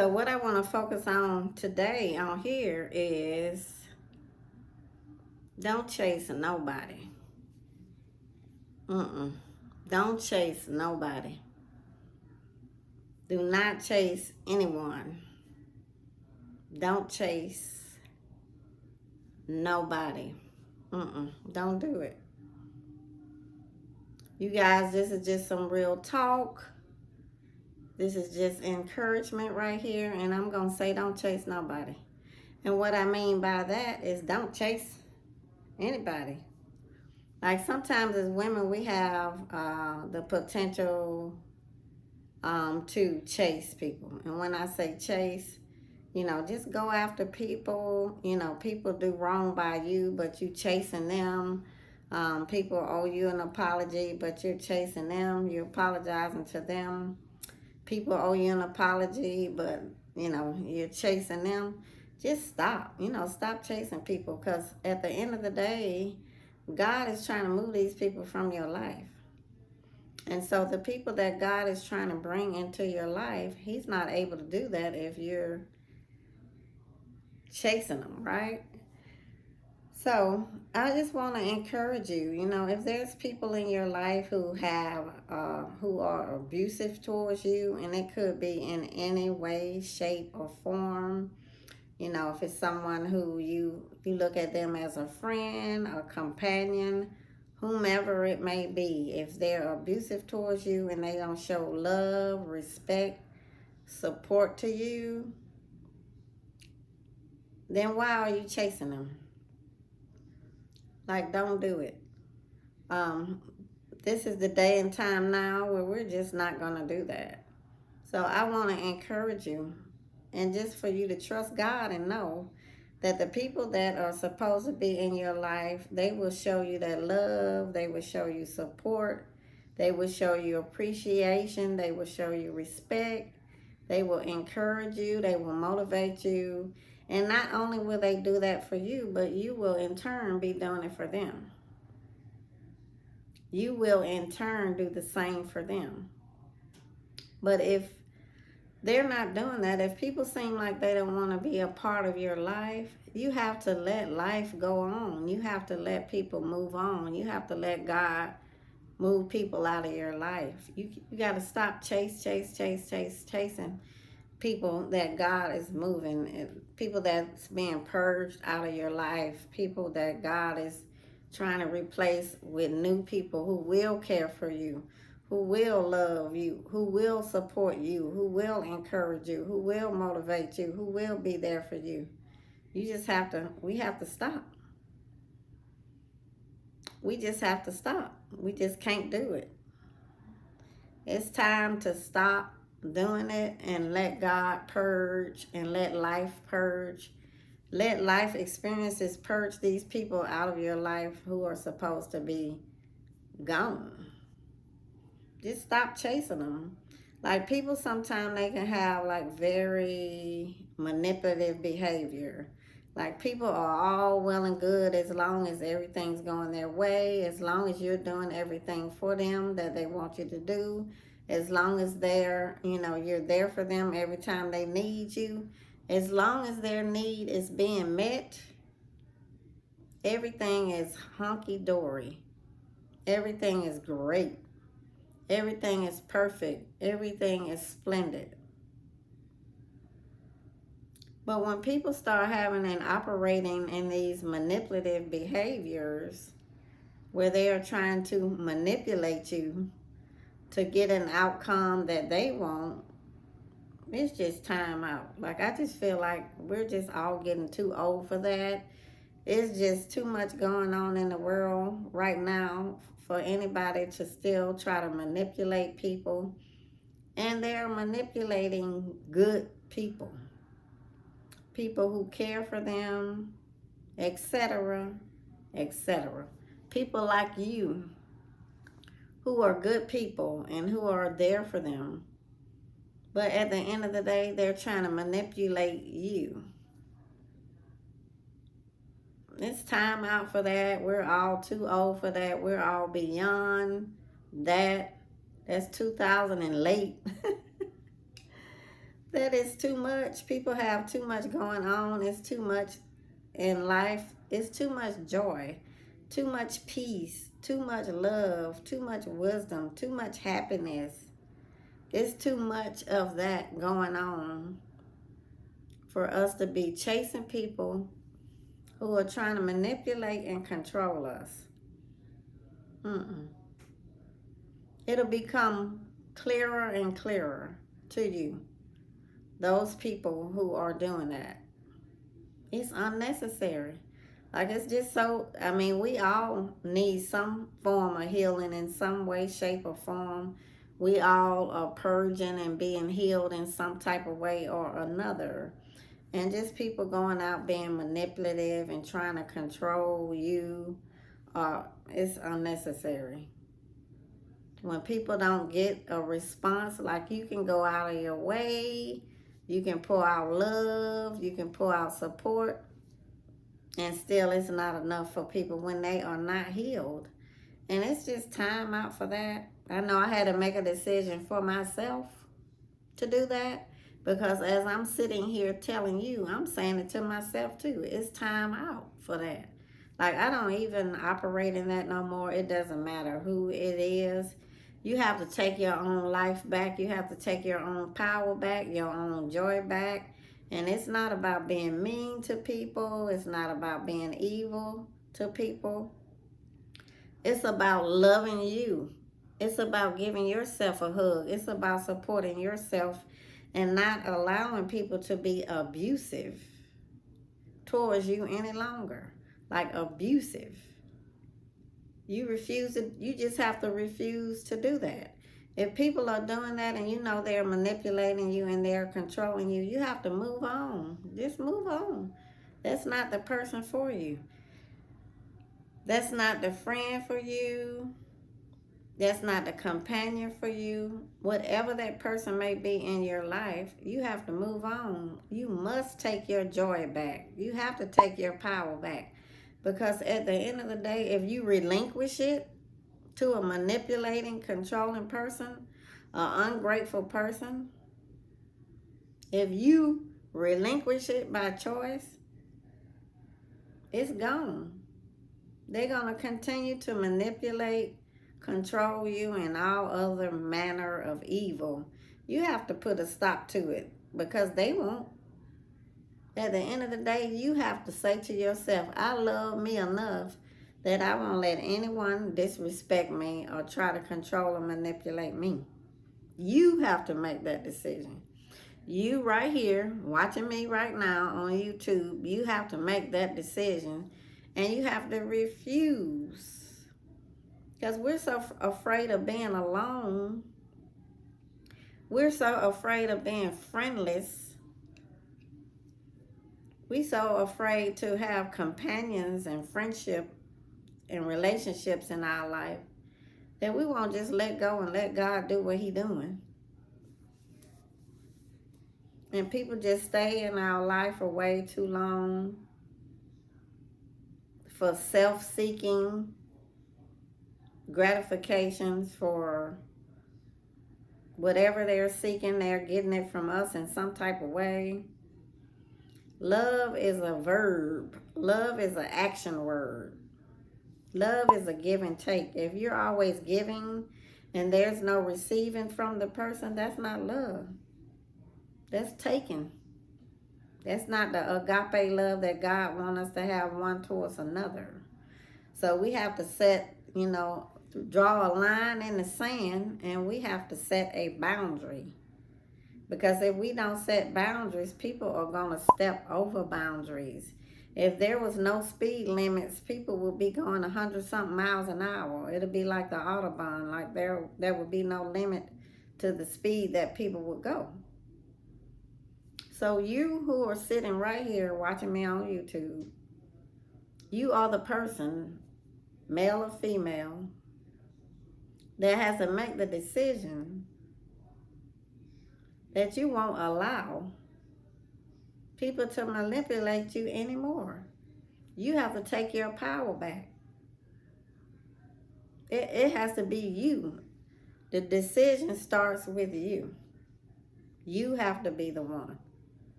So what I want to focus on today on here is don't chase nobody. Mm-mm. Don't chase nobody. Do not chase anyone. Don't chase nobody. Don't do it. You guys, this is just some real talk. This is just encouragement right here. And I'm going to say don't chase nobody. And what I mean by that is don't chase anybody. Like sometimes as women, we have the potential to chase people. And when I say chase, just go after people. People do wrong by you, but you chasing them. People owe you an apology, but you're chasing them. You're apologizing to them. People owe you an apology, but, you're chasing them. Just stop. Stop chasing people, because at the end of the day, God is trying to move these people from your life. And so the people that God is trying to bring into your life, he's not able to do that if you're chasing them, right? So I just want to encourage you, if there's people in your life who are abusive towards you, and it could be in any way, shape, or form. If it's someone who you look at them as a friend, a companion, whomever it may be, if they're abusive towards you and they don't show love, respect, support to you, then why are you chasing them? Like, don't do it. Um, this is the day and time now where we're just not going to do that. So I want to encourage you, and just for you to trust God and know that the people that are supposed to be in your life, they will show you that love, they will show you support, they will show you appreciation, they will show you respect, they will encourage you, they will motivate you. And not only will they do that for you, but you will in turn be doing it for them. You will in turn do the same for them. But if they're not doing that, if people seem like they don't want to be a part of your life, you have to let life go on. You have to let people move on. You have to let God move people out of your life. You got to stop chasing people that God is moving, people that's being purged out of your life, people that God is trying to replace with new people who will care for you, who will love you, who will support you, who will encourage you, who will motivate you, who will be there for you. We have to stop. We just have to stop. We just can't do it. It's time to stop doing it and let God purge and let life purge. Let life experiences purge these people out of your life who are supposed to be gone. Just stop chasing them. Like, people sometimes they can have like very manipulative behavior. Like, people are all well and good as long as everything's going their way, as long as you're doing everything for them that they want you to do, as long as you're there for them every time they need you, as long as their need is being met, everything is hunky-dory. Everything is great. Everything is perfect. Everything is splendid. But when people start having and operating in these manipulative behaviors where they are trying to manipulate you to get an outcome that they want, it's just time out. Like, I just feel like we're just all getting too old for that. It's just too much going on in the world right now for anybody to still try to manipulate people. And they're manipulating good people. People who care for them, etc., etc. People like you who are good people and who are there for them. But at the end of the day, they're trying to manipulate you. It's time out for that. We're all too old for that. We're all beyond that. That's 2000 and late. that is too much. People have too much going on. It's too much in life. It's too much joy, too much peace, too much love, too much wisdom, too much happiness. It's too much of that going on for us to be chasing people who are trying to manipulate and control us. Mm-mm. It'll become clearer and clearer to you, those people who are doing that. It's unnecessary. Like, it's just so, I mean, we all need some form of healing in some way, shape, or form. We all are purging and being healed in some type of way or another. And just people going out being manipulative and trying to control you, it's unnecessary. When people don't get a response, like, you can go out of your way, you can pour out love, you can pour out support, and still it's not enough for people when they are not healed. And it's just time out for that. I know I had to make a decision for myself to do that, because as I'm sitting here telling you, I'm saying it to myself too. It's time out for that. Like, I don't even operate in that no more. It doesn't matter who it is. You have to take your own life back. You have to take your own power back, your own joy back. And it's not about being mean to people. It's not about being evil to people. It's about loving you. It's about giving yourself a hug. It's about supporting yourself and not allowing people to be abusive towards you any longer. Like, abusive. You just have to refuse to do that. If people are doing that and you know they're manipulating you and they're controlling you, you have to move on. Just move on. That's not the person for you. That's not the friend for you. That's not the companion for you. Whatever that person may be in your life, you have to move on. You must take your joy back. You have to take your power back. Because at the end of the day, if you relinquish it to a manipulating, controlling person, an ungrateful person, if you relinquish it by choice, it's gone. They're going to continue to manipulate, control you, and all other manner of evil. You have to put a stop to it, because they won't. At the end of the day, you have to say to yourself, I love me enough that I won't let anyone disrespect me or try to control or manipulate me. You have to make that decision. You right here, watching me right now on YouTube, you have to make that decision, and you have to refuse. Because we're so afraid of being alone. We're so afraid of being friendless. We're so afraid to have companions and friendship and relationships in our life that we won't just let go and let God do what He's doing. And people just stay in our life for way too long for self-seeking gratifications, for whatever they're seeking, they're getting it from us in some type of way. Love is a verb. Love is an action word. Love is a give and take. If you're always giving and there's no receiving from the person, that's not love. That's taking. That's not the agape love that God wants us to have one towards another. So we have to set, draw a line in the sand, and we have to set a boundary. Because if we don't set boundaries, people are going to step over boundaries. If there was no speed limits, people would be going 100-something miles an hour. It'll be like the Autobahn, like there would be no limit to the speed that people would go. So you who are sitting right here watching me on YouTube, you are the person, male or female, that has to make the decision that you won't allow people to manipulate you anymore. You have to take your power back. It has to be you. The decision starts with you. You have to be the one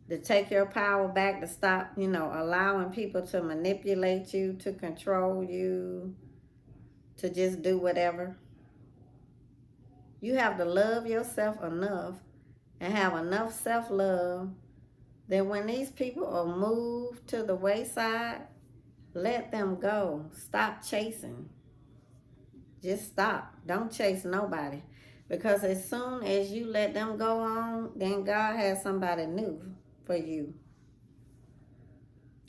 to take your power back, to stop, allowing people to manipulate you, to control you, to just do whatever. You have to love yourself enough and have enough self-love that when these people are moved to the wayside, let them go. Stop chasing. Just stop. Don't chase nobody. Because as soon as you let them go on, then God has somebody new for you.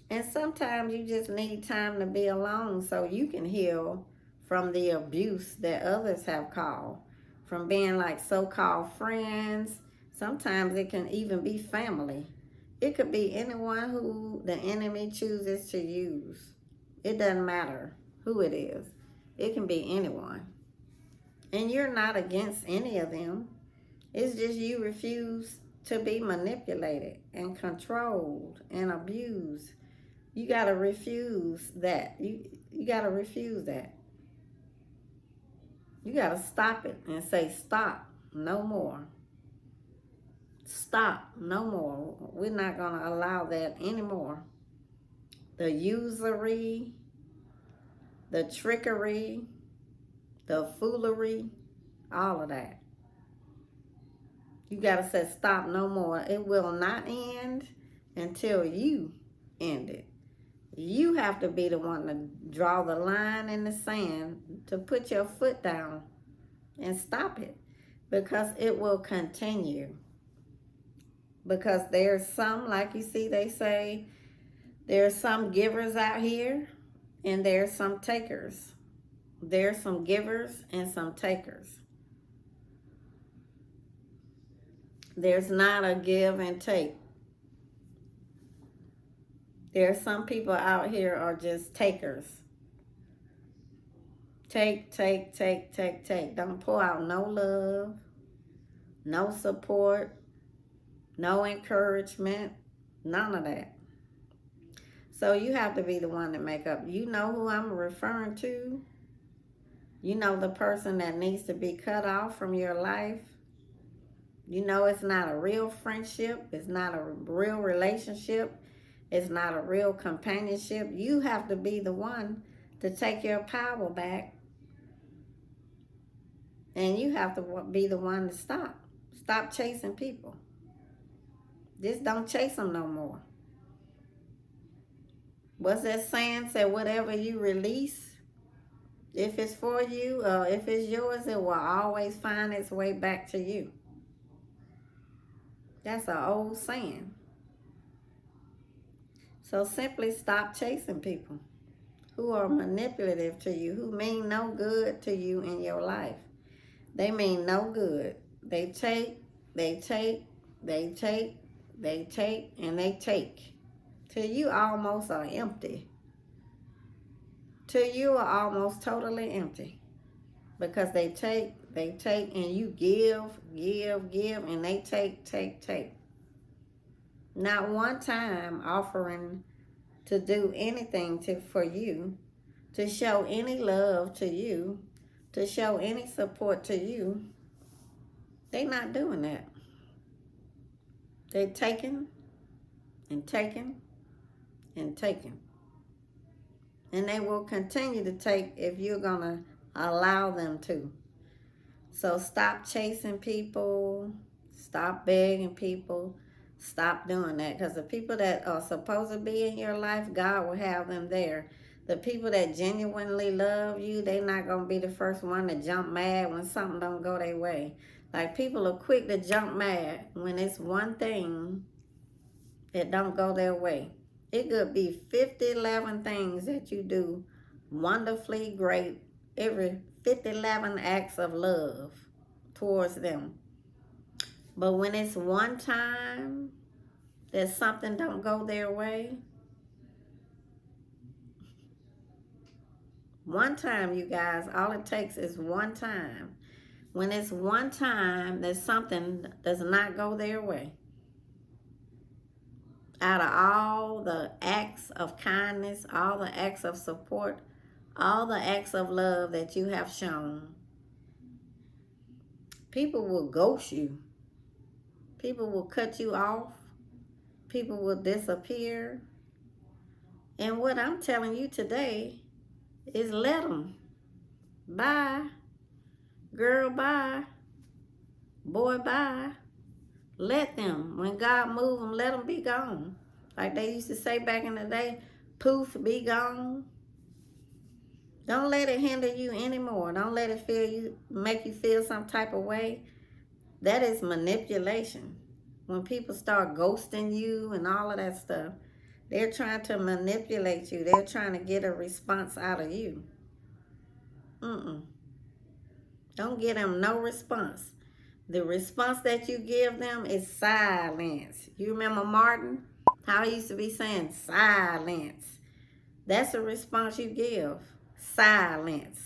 And sometimes you just need time to be alone so you can heal from the abuse that others have caused. From being like so-called friends. Sometimes it can even be family. It could be anyone who the enemy chooses to use. It doesn't matter who it is. It can be anyone. And you're not against any of them. It's just you refuse to be manipulated and controlled and abused. You got to refuse that. You got to refuse that. You got to stop it and say, stop, no more. Stop, no more. We're not going to allow that anymore. The usury, the trickery, the foolery, all of that. You got to say, stop, no more. It will not end until you end it. You have to be the one to draw the line in the sand, to put your foot down and stop it, because it will continue. Because there's some, like you see, they say, there's some givers out here and there's some takers. There's some givers and some takers. There's not a give and take. There's some people out here are just takers. Take, take, take, take, take. Don't pour out no love, no support, no encouragement, none of that. So you have to be the one to make up. You know who I'm referring to? You know the person that needs to be cut off from your life. You know it's not a real friendship. It's not a real relationship. It's not a real companionship. You have to be the one to take your power back. And you have to be the one to stop. Stop chasing people. Just don't chase them no more. What's that saying? Say whatever you release, if it's for you, if it's yours, it will always find its way back to you. That's an old saying. So simply stop chasing people who are manipulative to you, who mean no good to you in your life. They mean no good. They take, they take, they take, they take, and they take. Till you almost are empty. Till you are almost totally empty. Because they take, and you give, and they take, take. Not one time offering to do anything for you, to show any love to you, to show any support to you. They're not doing that. They're taking and taking and taking. And they will continue to take if you're going to allow them to. So stop chasing people. Stop begging people. Stop doing that. Because the people that are supposed to be in your life, God will have them there. The people that genuinely love you, they're not going to be the first one to jump mad when something don't go their way. Like, people are quick to jump mad when it's one thing that don't go their way. It could be 11 things that you do wonderfully great. Every 11 acts of love towards them. But when it's one time that something don't go their way, one time, you guys, all it takes is one time. When it's one time that something does not go their way, out of all the acts of kindness, all the acts of support, all the acts of love that you have shown, people will ghost you. People will cut you off. People will disappear. And what I'm telling you today is let them. Bye. Girl, bye. Boy, bye. Let them. When God move them, let them be gone. Like they used to say back in the day, poof, be gone. Don't let it hinder you anymore. Don't let it make you feel some type of way. That is manipulation. When people start ghosting you and all of that stuff, they're trying to manipulate you. They're trying to get a response out of you. Don't give them no response. The response that you give them is silence. You remember Martin? How he used to be saying silence. That's the response you give. Silence.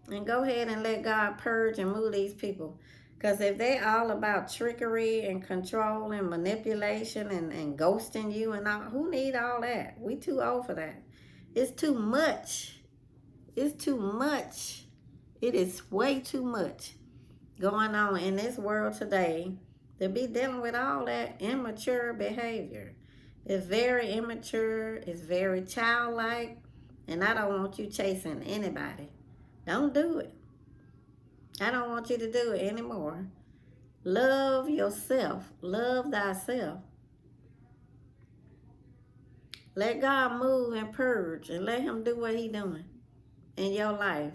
And go ahead and let God purge and move these people. Because if they all about trickery and control and manipulation and ghosting you and all, who need all that? We too old for that. It's too much. It's too much. It is way too much going on in this world today to be dealing with all that immature behavior. It's very immature. It's very childlike. And I don't want you chasing anybody. Don't do it. I don't want you to do it anymore. Love yourself. Love thyself. Let God move and purge and let him do what he's doing in your life.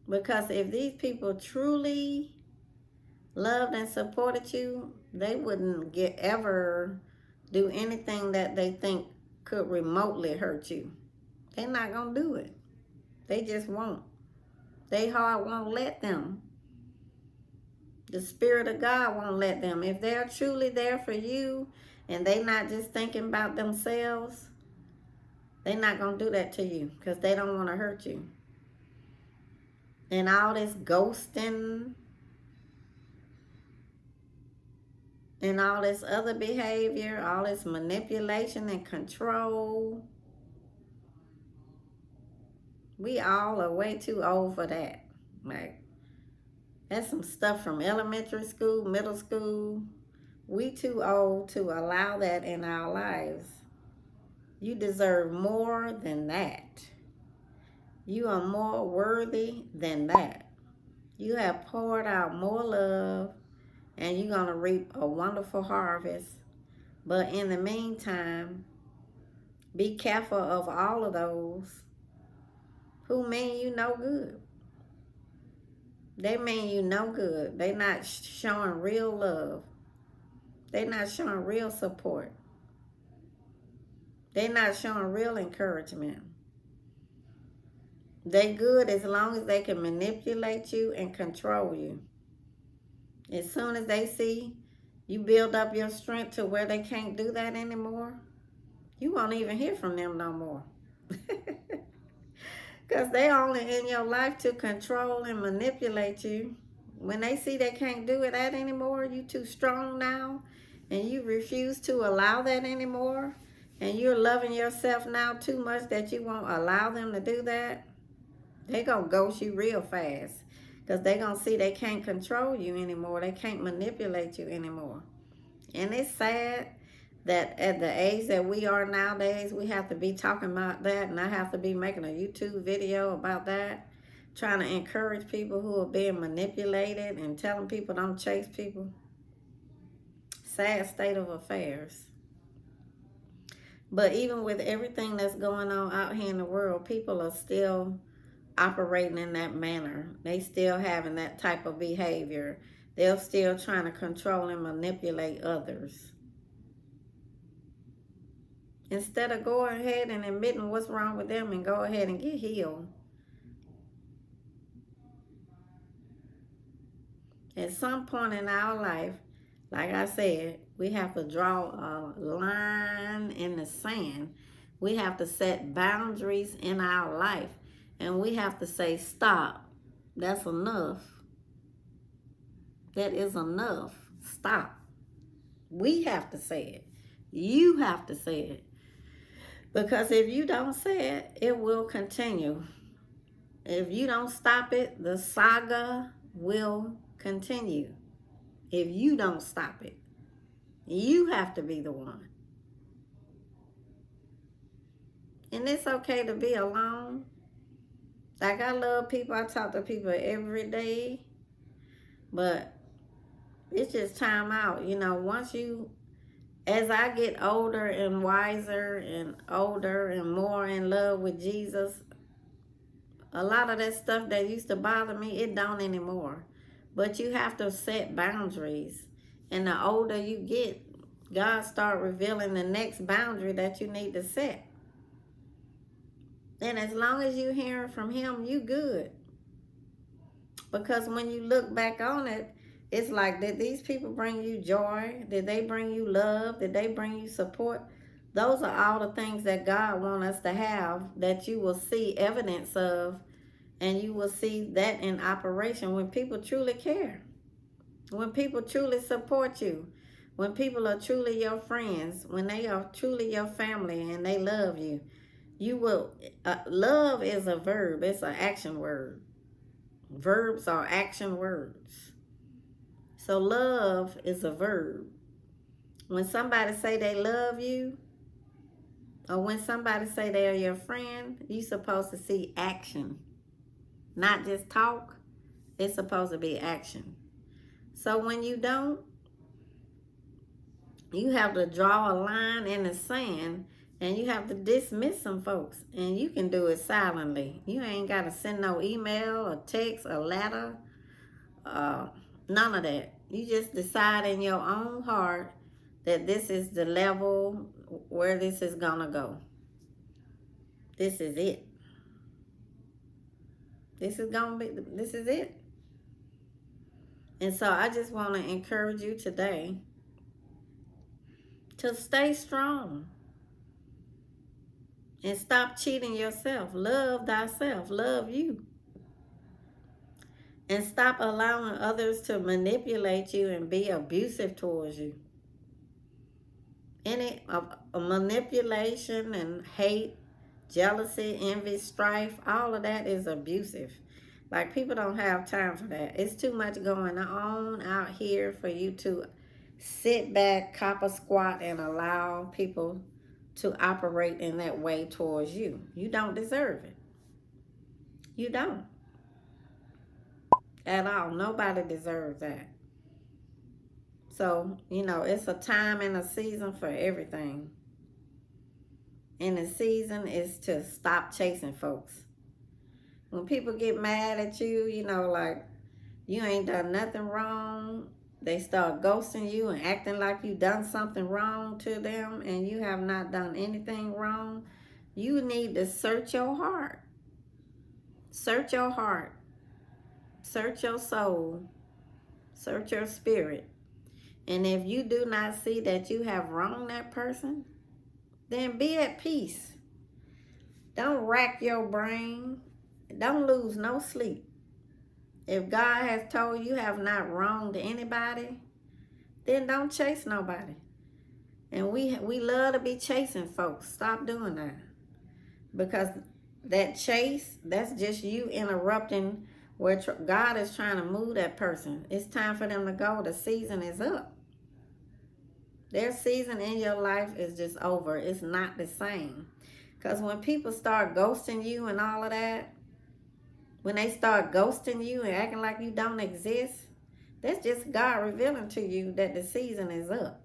Because if these people truly loved and supported you, they wouldn't ever do anything that they think could remotely hurt you. They're not going to do it. They just won't. They heart won't let them. The Spirit of God won't let them. If they're truly there for you and they not just thinking about themselves, they're not going to do that to you because they don't want to hurt you. And all this ghosting and all this other behavior, all this manipulation and control, we all are way too old for that. Like, that's some stuff from elementary school, middle school. We too old to allow that in our lives. You deserve more than that. You are more worthy than that. You have poured out more love and you're going to reap a wonderful harvest. But in the meantime, be careful of all of those who mean you no good. They mean you no good. They're not showing real love. They're not showing real support. They're not showing real encouragement. They good as long as they can manipulate you and control you. As soon as they see you build up your strength to where they can't do that anymore, you won't even hear from them no more. Because they only in your life to control and manipulate you. When they see they can't do it that anymore, you too strong now, and you refuse to allow that anymore, and you're loving yourself now too much that you won't allow them to do that, they gonna ghost you real fast. Because they gonna see they can't control you anymore. They can't manipulate you anymore. And it's sad that at the age that we are nowadays, we have to be talking about that, and I have to be making a YouTube video about that, trying to encourage people who are being manipulated and telling people don't chase people. Sad state of affairs. But even with everything that's going on out here in the world, people are still operating in that manner. They still having that type of behavior. They're still trying to control and manipulate others. Instead of going ahead and admitting what's wrong with them and go ahead and get healed. At some point in our life, like I said, we have to draw a line in the sand. We have to set boundaries in our life. And we have to say, stop. That's enough. That is enough. Stop. We have to say it. You have to say it. Because if you don't say it, it will continue. If you don't stop it, the saga will continue. if you don't stop it. You have to be the one. And it's okay to be alone. Like, I love people. I talk to people every day. But it's just time out. As I get older and wiser and older and more in love with Jesus, a lot of that stuff that used to bother me, it don't anymore. But you have to set boundaries. And the older you get, God start revealing the next boundary that you need to set. And as long as you hearing from him, you good. Because when you look back on it, it's like, did these people bring you joy? Did they bring you love? Did they bring you support? Those are all the things that God wants us to have, that you will see evidence of, and you will see that in operation when people truly care, when people truly support you, when people are truly your friends, when they are truly your family and they love you. You will, love is a verb, it's an action word. Verbs are action words. So love is a verb. When somebody say they love you, or when somebody say they're your friend, you're supposed to see action. Not just talk, it's supposed to be action. So when you don't, you have to draw a line in the sand, and you have to dismiss some folks. And you can do it silently. You ain't got to send no email or text or letter. None of that. You just decide in your own heart that this is the level where this is gonna go. This is it. This is it. And so I just want to encourage you today to stay strong and stop cheating yourself. Love thyself. Love you. And stop allowing others to manipulate you and be abusive towards you. Any manipulation and hate, jealousy, envy, strife, all of that is abusive. Like, people don't have time for that. It's too much going on out here for you to sit back, cop a squat, and allow people to operate in that way towards you. You don't deserve it. You don't. At all. Nobody deserves that. So, it's a time and a season for everything. And the season is to stop chasing folks. When people get mad at you, like you ain't done nothing wrong, they start ghosting you and acting like you done something wrong to them, and you have not done anything wrong. You need to search your heart. Search your heart. Search your soul. Search your spirit. And if you do not see that you have wronged that person, then be at peace. Don't rack your brain. Don't lose no sleep. If God has told you have not wronged anybody, then don't chase nobody. And we love to be chasing folks. Stop doing that. Because that chase, that's just you interrupting where God is trying to move that person. It's time for them to go. The season is up. Their season in your life is just over. It's not the same. Because when people start ghosting you and all of that, when they start ghosting you and acting like you don't exist, that's just God revealing to you that the season is up.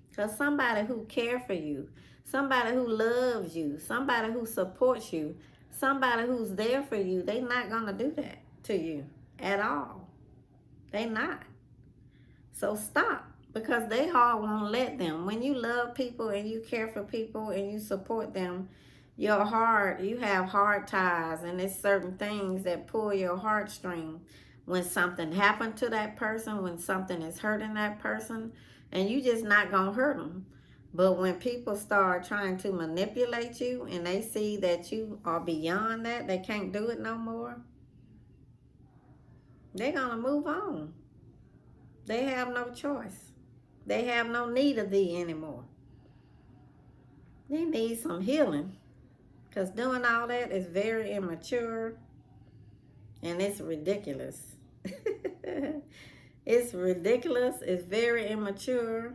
Because somebody who cares for you, somebody who loves you, somebody who supports you, somebody who's there for you, they not going to do that to you at all. They not. So stop. Because they heart won't let them. When you love people and you care for people and you support them, your heart, you have heart ties, and there's certain things that pull your heartstring. When something happened to that person, when something is hurting that person, and you just not gonna hurt them. But when people start trying to manipulate you and they see that you are beyond that, they can't do it no more, they're gonna move on. They have no choice. They have no need of thee anymore. They need some healing. Because doing all that is very immature and it's ridiculous. It's ridiculous. It's very immature.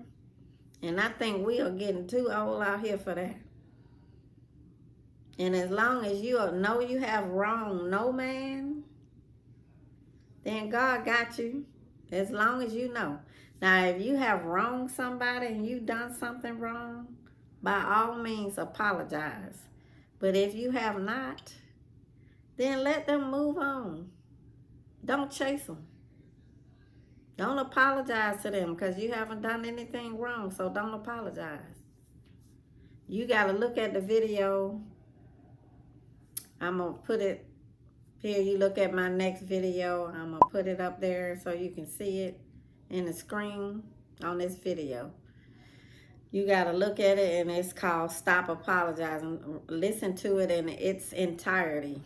And I think we are getting too old out here for that. And as long as you know you have wronged no man, then God got you. As long as you know. Now, if you have wronged somebody and you done something wrong, by all means apologize. But if you have not, then let them move on. Don't chase them. Don't apologize to them because you haven't done anything wrong, so don't apologize. You got to look at the video. I'm going to put it here. You look at my next video. I'm going to put it up there so you can see it in the screen on this video. You got to look at it, and it's called Stop Apologizing. Listen to it in its entirety.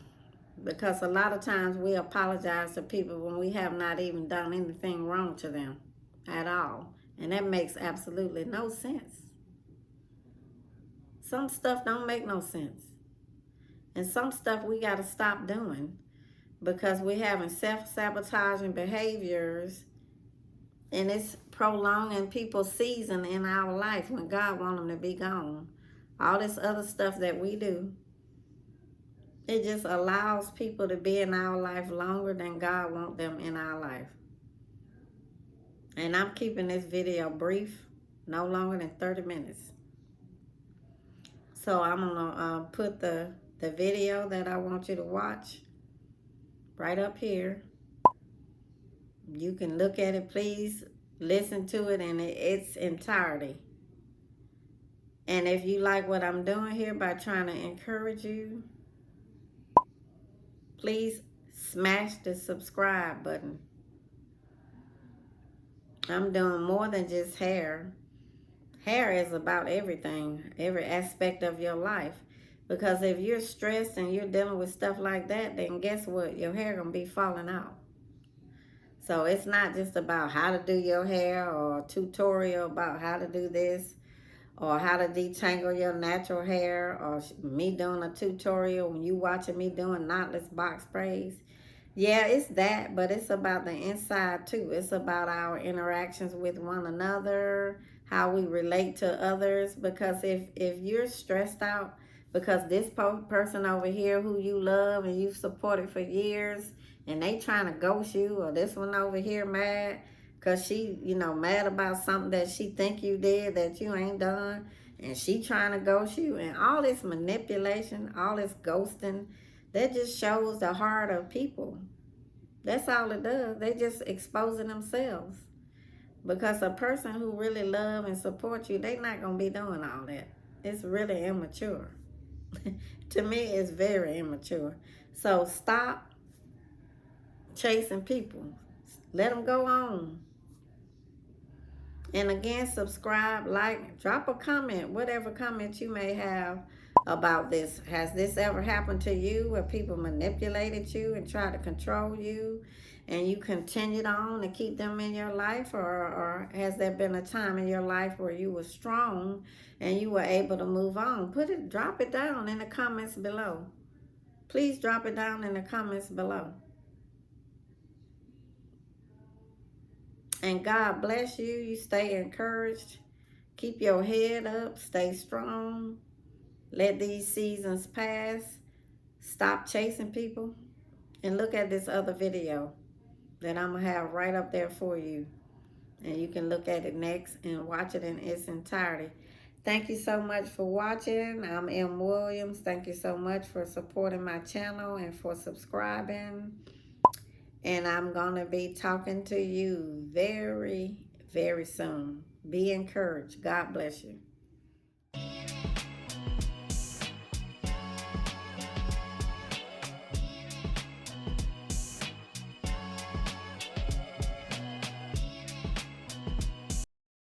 Because a lot of times we apologize to people when we have not even done anything wrong to them at all. And that makes absolutely no sense. Some stuff don't make no sense. And some stuff we got to stop doing because we're having self-sabotaging behaviors, and it's prolonging people's season in our life when God wants them to be gone. All this other stuff that we do, it just allows people to be in our life longer than God wants them in our life. And I'm keeping this video brief, no longer than 30 minutes. So I'm going to put the video that I want you to watch right up here. You can look at it, please. Listen to it in its entirety. And if you like what I'm doing here by trying to encourage you, please smash the subscribe button. I'm doing more than just hair. Hair is about everything, every aspect of your life. Because if you're stressed and you're dealing with stuff like that, then guess what? Your hair gonna be falling out. So it's not just about how to do your hair or a tutorial about how to do this or how to detangle your natural hair or me doing a tutorial when you watching me doing knotless box braids. Yeah, it's that, but it's about the inside too. It's about our interactions with one another, how we relate to others. Because if you're stressed out because this person over here who you love and you've supported for years and they trying to ghost you, or this one over here mad because she, mad about something that she think you did that you ain't done, and she trying to ghost you, and all this manipulation, all this ghosting, that just shows the heart of people. That's all it does. They just exposing themselves. Because a person who really love and support you, they not going to be doing all that. It's really immature. To me, it's very immature. So stop chasing people. Let them go on. And again, subscribe, like, drop a comment, whatever comment you may have about this. Has this ever happened to you where people manipulated you and tried to control you and you continued on to keep them in your life? Or has there been a time in your life where you were strong and you were able to move on? Drop it down in the comments below. Please drop it down in the comments below. And God bless you. You stay encouraged. Keep your head up. Stay strong. Let these seasons pass. Stop chasing people. And look at this other video that I'm going to have right up there for you. And you can look at it next and watch it in its entirety. Thank you so much for watching. I'm M. Williams. Thank you so much for supporting my channel and for subscribing. And I'm going to be talking to you very, very soon. Be encouraged. God bless you.